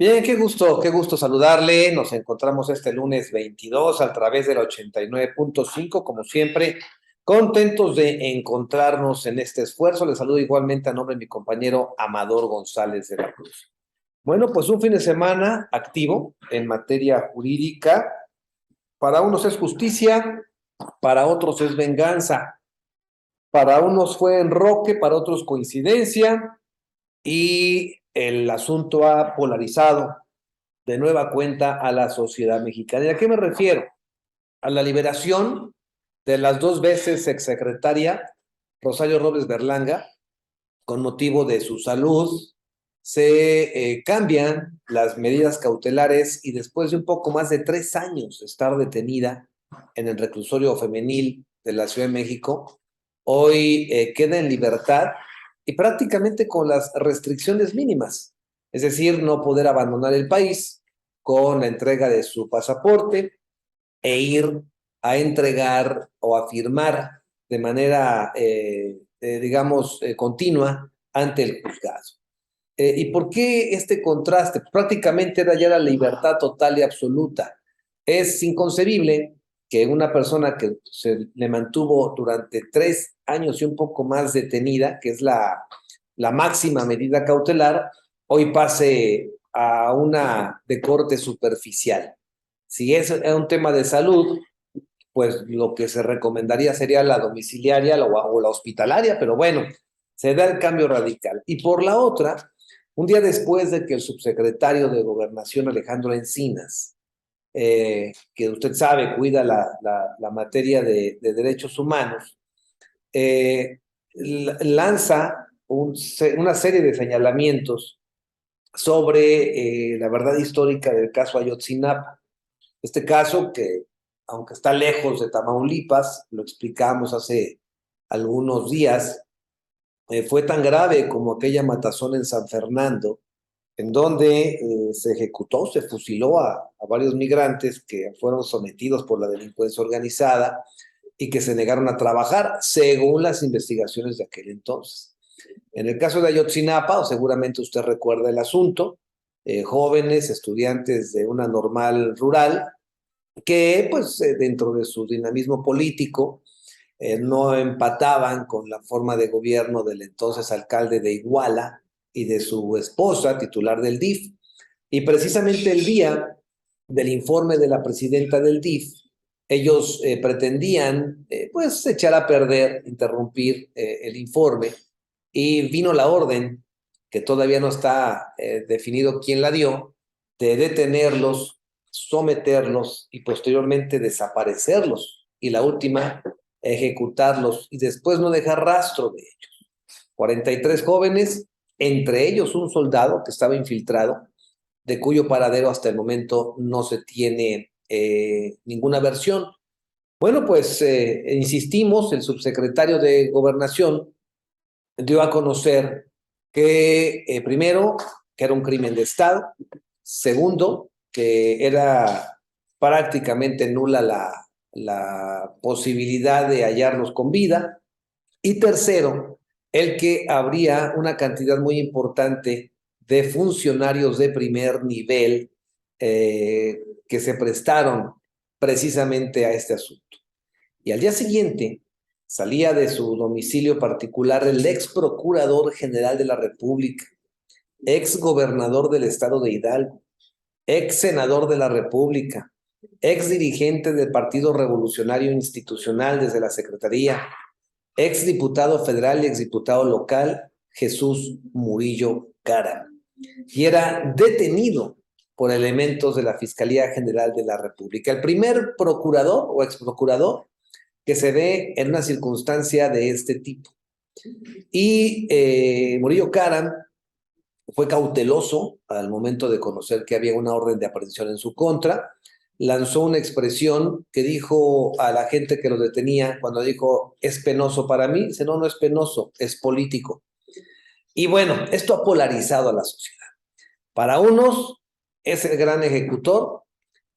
Bien, qué gusto saludarle. Nos encontramos este lunes 22 a través del 89.5, como siempre, contentos de encontrarnos en este esfuerzo. Les saludo igualmente a nombre de mi compañero Amador González de la Cruz. Bueno, pues un fin de semana activo en materia jurídica. Para unos es justicia, para otros es venganza. Para unos fue enroque, para otros coincidencia y el asunto ha polarizado de nueva cuenta a la sociedad mexicana. ¿Y a qué me refiero? A la liberación de las dos veces exsecretaria Rosario Robles Berlanga, con motivo de su salud, se cambian las medidas cautelares y después de un poco más de 3 años de estar detenida en el reclusorio femenil de la Ciudad de México, hoy queda en libertad y prácticamente con las restricciones mínimas, es decir, no poder abandonar el país con la entrega de su pasaporte e ir a entregar o a firmar de manera, digamos, continua ante el juzgado. ¿Y por qué este contraste? Pues prácticamente era ya la libertad total y absoluta. Es inconcebible que una persona que se le mantuvo durante 3 años y un poco más detenida, que es la máxima medida cautelar, hoy pase a una de corte superficial. Si es un tema de salud, pues lo que se recomendaría sería la domiciliaria o la hospitalaria, pero bueno, se da el cambio radical. Y por la otra, un día después de que el subsecretario de Gobernación, Alejandro Encinas, que usted sabe, cuida la materia de derechos humanos, eh, lanza una serie de señalamientos sobre la verdad histórica del caso Ayotzinapa. Este caso que, aunque está lejos de Tamaulipas, lo explicamos hace algunos días, fue tan grave como aquella matazón en San Fernando, en donde se ejecutó, se fusiló a varios migrantes que fueron sometidos por la delincuencia organizada y que se negaron a trabajar, según las investigaciones de aquel entonces. En el caso de Ayotzinapa, o seguramente usted recuerda el asunto, jóvenes, estudiantes de una normal rural, que pues dentro de su dinamismo político no empataban con la forma de gobierno del entonces alcalde de Iguala y de su esposa, titular del DIF. Y precisamente el día del informe de la presidenta del DIF, ellos pretendían pues echar a perder, interrumpir el informe y vino la orden, que todavía no está definido quién la dio, de detenerlos, someterlos y posteriormente desaparecerlos. Y la última, ejecutarlos y después no dejar rastro de ellos. 43 jóvenes, entre ellos un soldado que estaba infiltrado, de cuyo paradero hasta el momento no se tiene ninguna versión. Bueno, pues insistimos, el subsecretario de Gobernación dio a conocer que, primero, que era un crimen de Estado, segundo, que era prácticamente nula la posibilidad de hallarlos con vida, y tercero, el que habría una cantidad muy importante de funcionarios de primer nivel que se prestaron precisamente a este asunto. Y al día siguiente salía de su domicilio particular el ex procurador general de la República, ex gobernador del estado de Hidalgo, ex senador de la República, ex dirigente del Partido Revolucionario Institucional desde la Secretaría, ex diputado federal y ex diputado local, Jesús Murillo Caram, y era detenido por elementos de la Fiscalía General de la República. El primer procurador o ex procurador que se ve en una circunstancia de este tipo. Y Murillo Caram fue cauteloso al momento de conocer que había una orden de aprehensión en su contra, lanzó una expresión que dijo a la gente que lo detenía, cuando dijo, es penoso para mí, dice, no, no es penoso, es político. Y bueno, esto ha polarizado a la sociedad. Para unos es el gran ejecutor,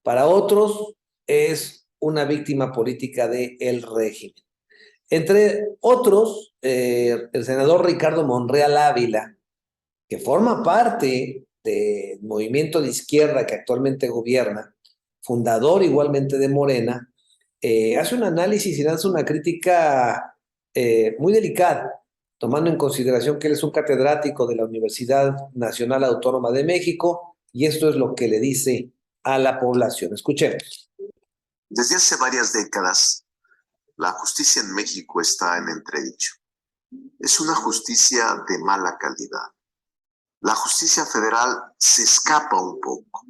para otros es una víctima política del régimen. Entre otros, el senador Ricardo Monreal Ávila, que forma parte del movimiento de izquierda que actualmente gobierna, fundador igualmente de Morena, hace un análisis y lanza una crítica muy delicada, tomando en consideración que él es un catedrático de la Universidad Nacional Autónoma de México, y esto es lo que le dice a la población. Escuchemos. Desde hace varias décadas, la justicia en México está en entredicho. Es una justicia de mala calidad. La justicia federal se escapa un poco,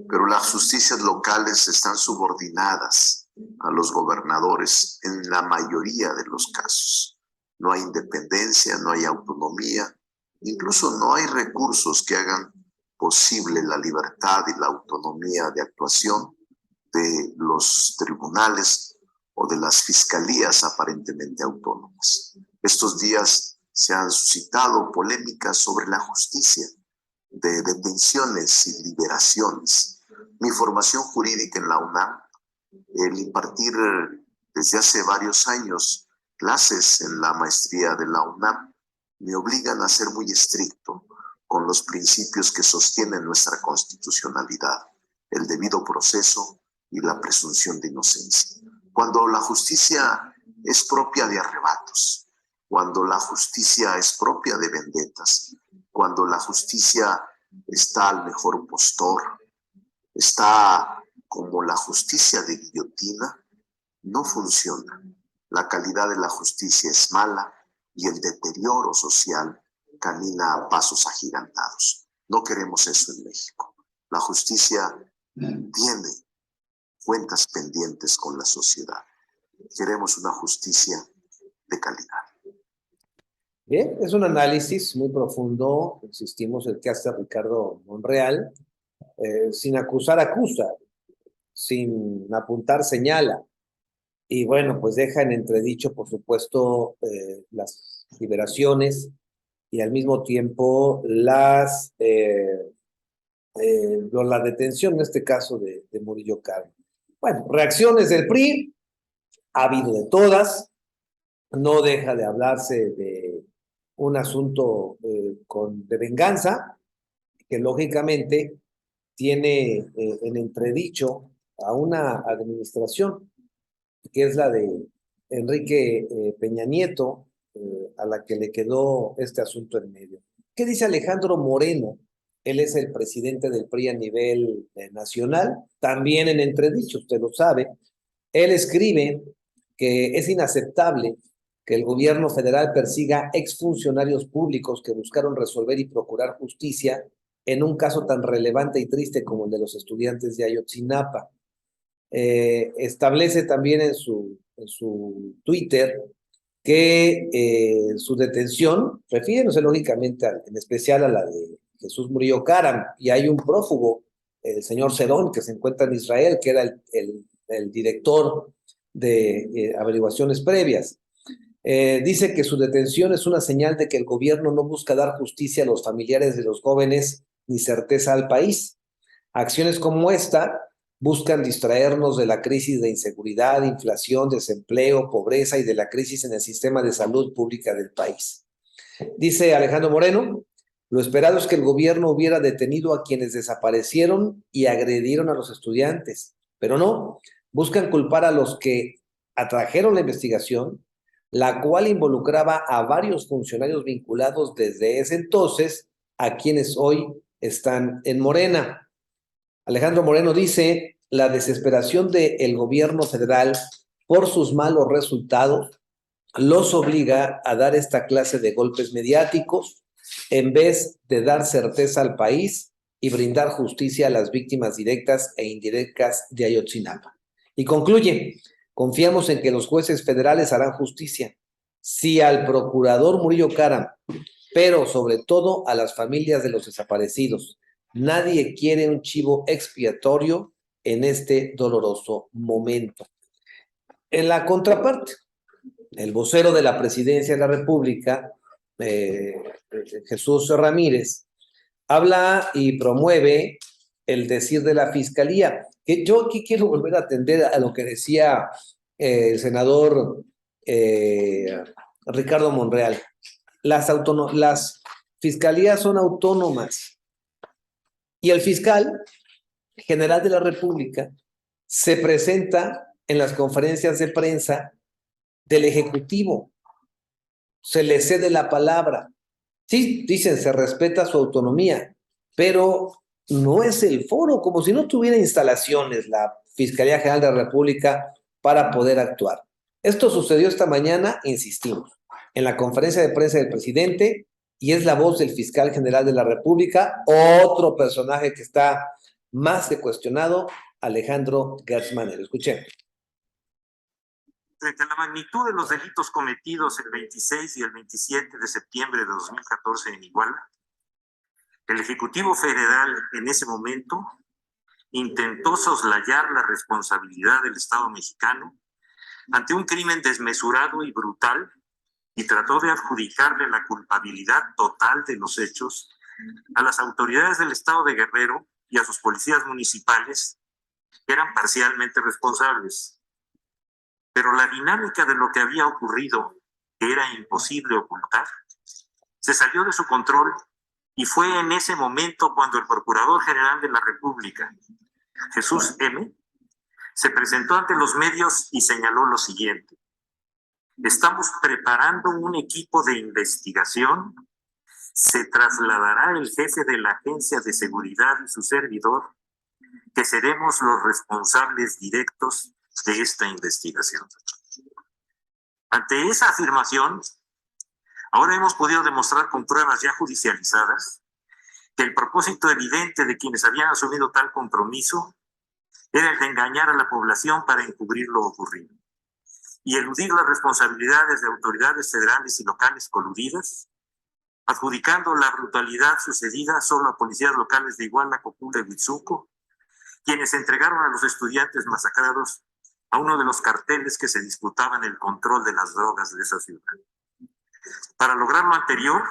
pero las justicias locales están subordinadas a los gobernadores en la mayoría de los casos. No hay independencia, no hay autonomía, incluso no hay recursos que hagan posible la libertad y la autonomía de actuación de los tribunales o de las fiscalías aparentemente autónomas. Estos días se han suscitado polémicas sobre la justicia, de detenciones y liberaciones. Mi formación jurídica en la UNAM, el impartir desde hace varios años clases en la maestría de la UNAM, me obligan a ser muy estricto con los principios que sostienen nuestra constitucionalidad, el debido proceso y la presunción de inocencia. Cuando la justicia es propia de arrebatos, cuando la justicia es propia de vendetas, cuando la justicia está al mejor postor, está como la justicia de guillotina, no funciona. La calidad de la justicia es mala y el deterioro social camina a pasos agigantados. No queremos eso en México. La justicia tiene cuentas pendientes con la sociedad. Queremos una justicia de calidad. Bien, es un análisis muy profundo, insistimos, el que hace Ricardo Monreal, sin acusar acusa, sin apuntar señala, y bueno, pues deja en entredicho, por supuesto, las liberaciones y al mismo tiempo la detención, en este caso, de Murillo Karam. Bueno, reacciones del PRI, ha habido de todas, no deja de hablarse de un asunto de venganza, que lógicamente tiene en entredicho a una administración, que es la de Enrique Peña Nieto, a la que le quedó este asunto en medio. ¿Qué dice Alejandro Moreno? Él es el presidente del PRI a nivel nacional, también en entredicho, usted lo sabe. Él escribe que es inaceptable que el gobierno federal persiga exfuncionarios públicos que buscaron resolver y procurar justicia en un caso tan relevante y triste como el de los estudiantes de Ayotzinapa. Establece también en su Twitter que su detención, refiriéndose lógicamente en especial a la de Jesús Murillo Karam, y hay un prófugo, el señor Cerón, que se encuentra en Israel, que era el director de averiguaciones previas. Dice que su detención es una señal de que el gobierno no busca dar justicia a los familiares de los jóvenes ni certeza al país. Acciones como esta buscan distraernos de la crisis de inseguridad, inflación, desempleo, pobreza y de la crisis en el sistema de salud pública del país. Dice Alejandro Moreno, lo esperado es que el gobierno hubiera detenido a quienes desaparecieron y agredieron a los estudiantes, pero no, buscan culpar a los que atrajeron la investigación, la cual involucraba a varios funcionarios vinculados desde ese entonces a quienes hoy están en Morena. Alejandro Moreno dice, la desesperación del gobierno federal por sus malos resultados los obliga a dar esta clase de golpes mediáticos en vez de dar certeza al país y brindar justicia a las víctimas directas e indirectas de Ayotzinapa. Y concluye, confiamos en que los jueces federales harán justicia. Si al procurador Murillo Karam, pero sobre todo a las familias de los desaparecidos, nadie quiere un chivo expiatorio en este doloroso momento. En la contraparte, el vocero de la Presidencia de la República, Jesús Ramírez, habla y promueve el decir de la Fiscalía. Que yo aquí quiero volver a atender a lo que decía el senador Ricardo Monreal. Las fiscalías son autónomas. Y el fiscal general de la República se presenta en las conferencias de prensa del Ejecutivo, se le cede la palabra. Sí, dicen, se respeta su autonomía, pero no es el foro, como si no tuviera instalaciones la Fiscalía General de la República para poder actuar. Esto sucedió esta mañana, insistimos, en la conferencia de prensa del presidente, y es la voz del fiscal general de la República, otro personaje que está más que cuestionado, Alejandro Gertz Manero. Escuchemos. Frente a la magnitud de los delitos cometidos el 26 y el 27 de septiembre de 2014 en Iguala, el Ejecutivo Federal en ese momento intentó soslayar la responsabilidad del Estado mexicano ante un crimen desmesurado y brutal y trató de adjudicarle la culpabilidad total de los hechos a las autoridades del Estado de Guerrero y a sus policías municipales, que eran parcialmente responsables. Pero la dinámica de lo que había ocurrido, que era imposible ocultar, se salió de su control y fue en ese momento cuando el Procurador General de la República, Jesús M., se presentó ante los medios y señaló lo siguiente: estamos preparando un equipo de investigación, se trasladará el jefe de la Agencia de Seguridad y su servidor, que seremos los responsables directos de esta investigación. Ante esa afirmación, ahora hemos podido demostrar con pruebas ya judicializadas que el propósito evidente de quienes habían asumido tal compromiso era el de engañar a la población para encubrir lo ocurrido y eludir las responsabilidades de autoridades federales y locales coludidas, adjudicando la brutalidad sucedida solo a policías locales de Iguala, Cocula y Huitzuco, quienes entregaron a los estudiantes masacrados a uno de los carteles que se disputaban el control de las drogas de esa ciudad. Para lograr lo anterior,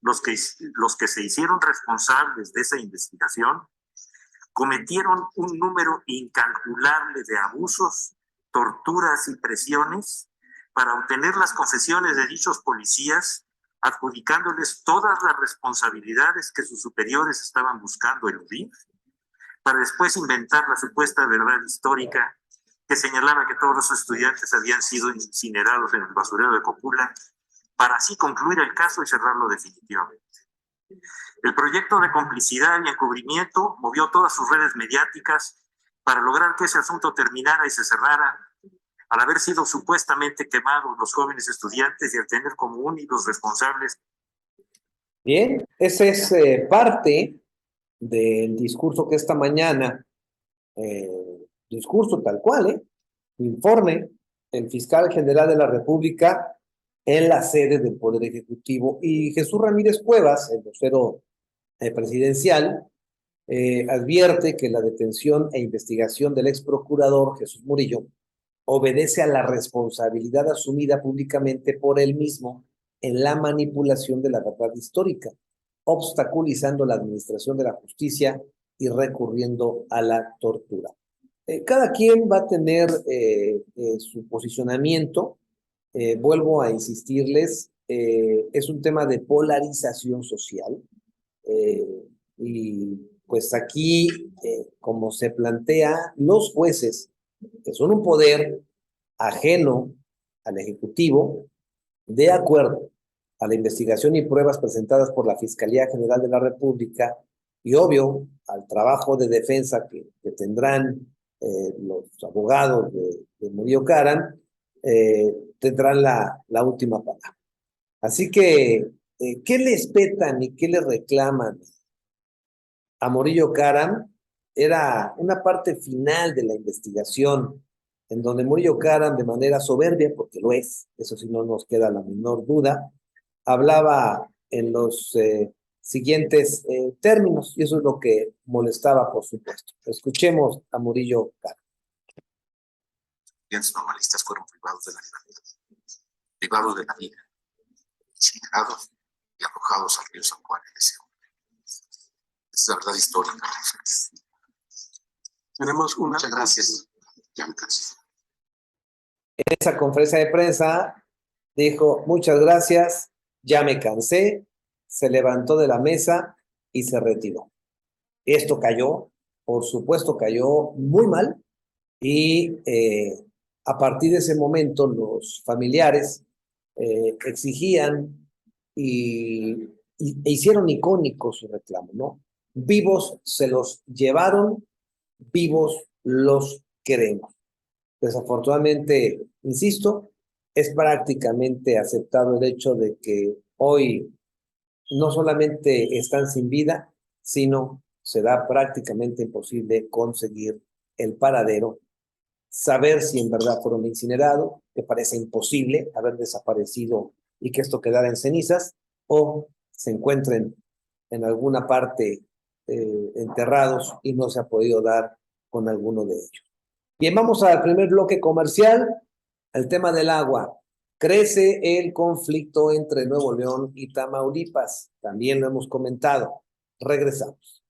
los que se hicieron responsables de esa investigación cometieron un número incalculable de abusos, torturas y presiones para obtener las confesiones de dichos policías, adjudicándoles todas las responsabilidades que sus superiores estaban buscando eludir, para después inventar la supuesta verdad histórica que señalaba que todos los estudiantes habían sido incinerados en el basurero de Cocula, para así concluir el caso y cerrarlo definitivamente. El proyecto de complicidad y encubrimiento movió todas sus redes mediáticas para lograr que ese asunto terminara y se cerrara, al haber sido supuestamente quemados los jóvenes estudiantes y al tener como únicos responsables. Bien, ese es parte del discurso que esta mañana, discurso tal cual, informe el fiscal general de la República en la sede del Poder Ejecutivo, y Jesús Ramírez Cuevas, el vocero presidencial, advierte que la detención e investigación del ex procurador Jesús Murillo obedece a la responsabilidad asumida públicamente por él mismo en la manipulación de la verdad histórica, obstaculizando la administración de la justicia y recurriendo a la tortura. Cada quien va a tener su posicionamiento. Vuelvo a insistirles, es un tema de polarización social, y pues aquí, como se plantea, los jueces, que son un poder ajeno al Ejecutivo, de acuerdo a la investigación y pruebas presentadas por la Fiscalía General de la República, y obvio al trabajo de defensa que tendrán los abogados de Murillo Karam, tendrán la última palabra. Así que, ¿qué le espetan y qué le reclaman a Murillo Karam? Era una parte final de la investigación en donde Murillo Karam, de manera soberbia, porque lo es, eso sí no nos queda la menor duda, hablaba en los siguientes términos, y eso es lo que molestaba, por supuesto. Escuchemos a Murillo Karam. Los normalistas fueron privados de la vida, incinerados y arrojados al río San Juan en ese hombre. Es la verdad histórica. Tenemos una. Muchas gracias. Ya me cansé. En esa conferencia de prensa dijo: muchas gracias, ya me cansé, se levantó de la mesa y se retiró. Esto cayó, por supuesto cayó muy mal y a partir de ese momento los familiares exigían e hicieron icónico su reclamo, ¿no? Vivos se los llevaron, vivos los queremos. Desafortunadamente, insisto, es prácticamente aceptado el hecho de que hoy no solamente están sin vida, sino será prácticamente imposible conseguir el paradero, saber si en verdad fueron incinerados, que parece imposible haber desaparecido y que esto quedara en cenizas, o se encuentren en alguna parte enterrados y no se ha podido dar con alguno de ellos. Bien, vamos al primer bloque comercial, el tema del agua. Crece el conflicto entre Nuevo León y Tamaulipas. También lo hemos comentado. Regresamos.